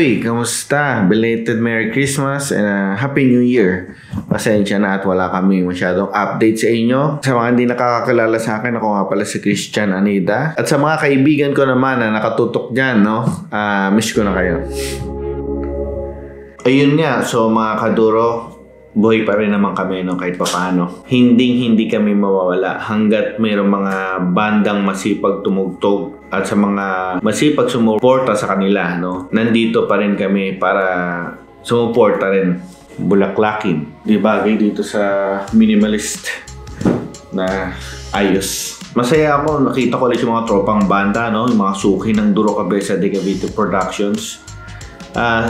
Uy, kamusta? Belated Merry Christmas and Happy New Year. Pasensya na at wala kami masyadong update sa inyo. Sa mga hindi nakakakilala sa akin, ako nga pala si Christian Anida. At sa mga kaibigan ko naman na nakatutok dyan, no? Miss ko na kayo. Ayun nga, so mga kaduro, buhay pa rin naman kami, no, kahit papaano. Hindi kami mawawala hanggat mayroong mga bandang masipag tumugtog at sa mga masipag sumuporta sa kanila, no. Nandito pa rin kami para sumuporta rin. Bulaklakin. Di bagay dito sa minimalist na ayos. Masaya ako, nakita ko ulit yung mga tropang banda, no, yung mga suki ng Duro Cabeza de Cavite Productions.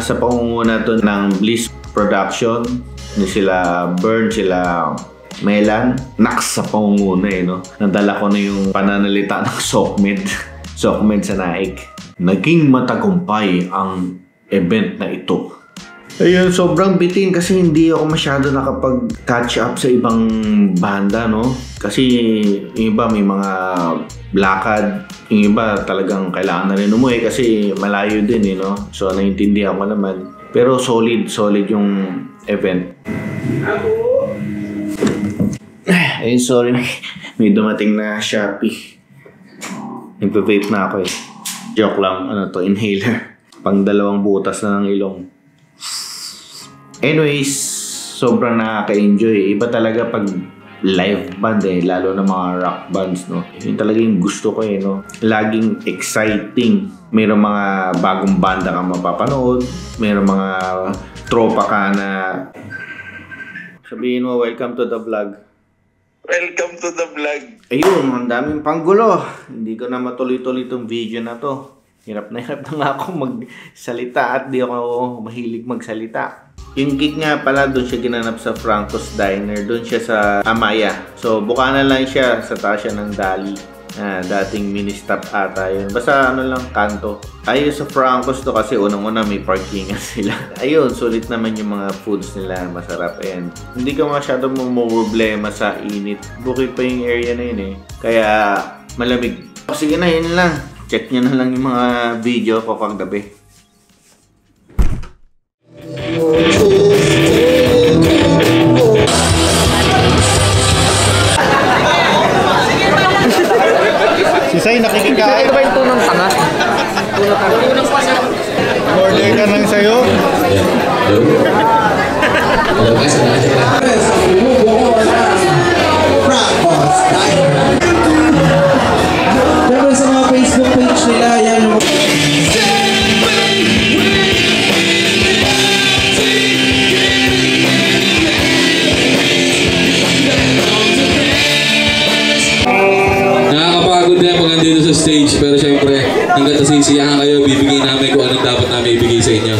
Sa pangunguna to ng Bliss Production, ni sila Burn, sila Melan, Nax sa pangunguna no. Nadala ko na yung pananalita ng Sokmed sa Naik. Naging matagumpay ang event na ito. Ayun, sobrang bitin kasi hindi ako masyado nakapag-catch up sa ibang banda, no? Kasi yung iba may mga lakad, yung iba talagang kailangan na rin umuwi kasi malayo din, no? So, naiintindihan ko naman. Pero solid yung event. Ayun, sorry. May dumating na Shopee. Nagpa-vape na ako eh. Joke lang. Ano to? Inhaler. Pang 2 butas na ng ilong. Anyways, sobrang nakaka-enjoy. Iba talaga pag live band eh. Lalo na mga rock bands, no? Yun talaga yung gusto ko eh, no? Laging exciting. Mayroong mga bagong banda kang mapapanood. Mayroong mga tropa ka na sabihin mo, welcome to the vlog. Welcome to the vlog. Ayun, ang daming panggulo. Hindi ko na matuloy-tuloy itong video na to. Hirap na nga ako magsalita at di ako mahilig magsalita. Yung gig nga pala, doon siya ginanap sa Franco's Diner. Doon siya sa Amaya. So, buka na lang siya sa Tasya ng Dali. Dating mini-stop ata yun. Basta ano lang, kanto. Ayun sa Franco's to kasi unang-una may parkingan sila. Ayun, sulit naman yung mga foods nila. Masarap. Ayan. Hindi ka masyado problema sa init. Bukid pa yung area na yun eh. Kaya malamig. Sige na, yun lang. Check nyo na lang yung mga video ko paggabi. Sisay, nakikikain. Ito ba yung tunang tanga? Tunang pasa. Order ka lang sa'yo. Dapat sa mga Facebook page nila, yan. Nakakapagod na pag nandito sa stage, pero syempre hanggang nasisiyahan kayo, bibigay namin kung anong dapat namin ibigay sa inyo.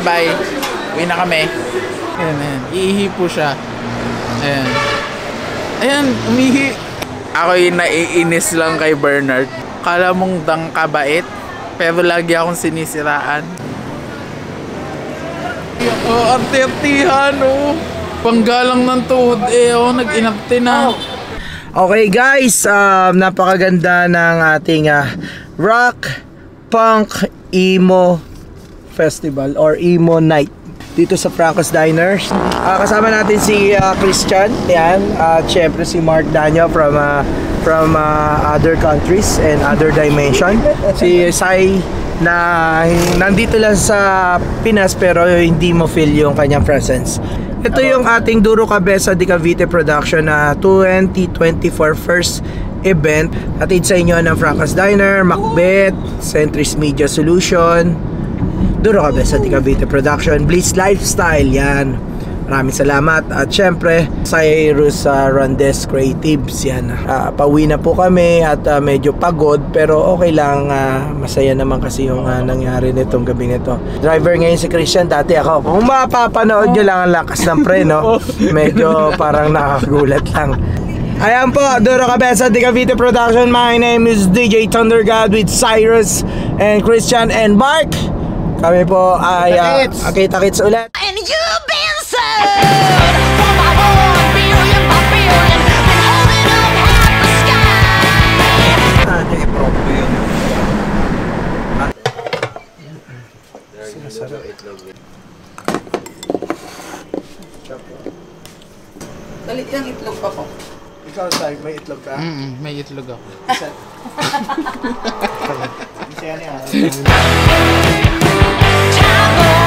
Bye. Uwi na kami. Ayan, ayan. Iihi po siya. Ayan. Ayan, umihi. Ako'y naiinis lang kay Bernard. Kala mong kabait, pero lagi akong sinisiraan. Oh, arti-artihan, oh. Panggalang ng tuhod, nag-inapte na. Okay guys, napakaganda ng ating rock, punk, emo festival or emo night dito sa Franco's Diner. Kasama natin si Christian, yan, at syempre si Mark Danyo from other countries and other dimension. Si Sai na nandito lang sa Pinas pero hindi mo feel yung kanyang presence. Ito yung ating Duro Cabeza de Cavite production na 2024 first event. Hatid sa inyo ng Franco's Diner, Macbeth, Centris Media Solution, Duro Cabeza de Cavite production, Bliss Lifestyle, yan. Maraming salamat. At syempre Cyrus Rondes Creatives, yan. Pauwi na po kami at medyo pagod pero okay lang, masaya naman kasi yung nangyari nitong gabi nito. Driver ngayon si Christian, dati ako. Kung mapapanood nyo lang ang lakas ng preno, medyo parang nakagulat lang. Ayan po, Duro Cabeza de Cavite production. My name is DJ Thunder God with Cyrus and Christian and Mark. Kami po ay kita-kits ulit. And you've been served for my 1 billion by billion and holding up half the sky. Dalit yung itlog pa po. Ikaw, Sai, may itlog ka? May itlog ako. Isa yan yan. Time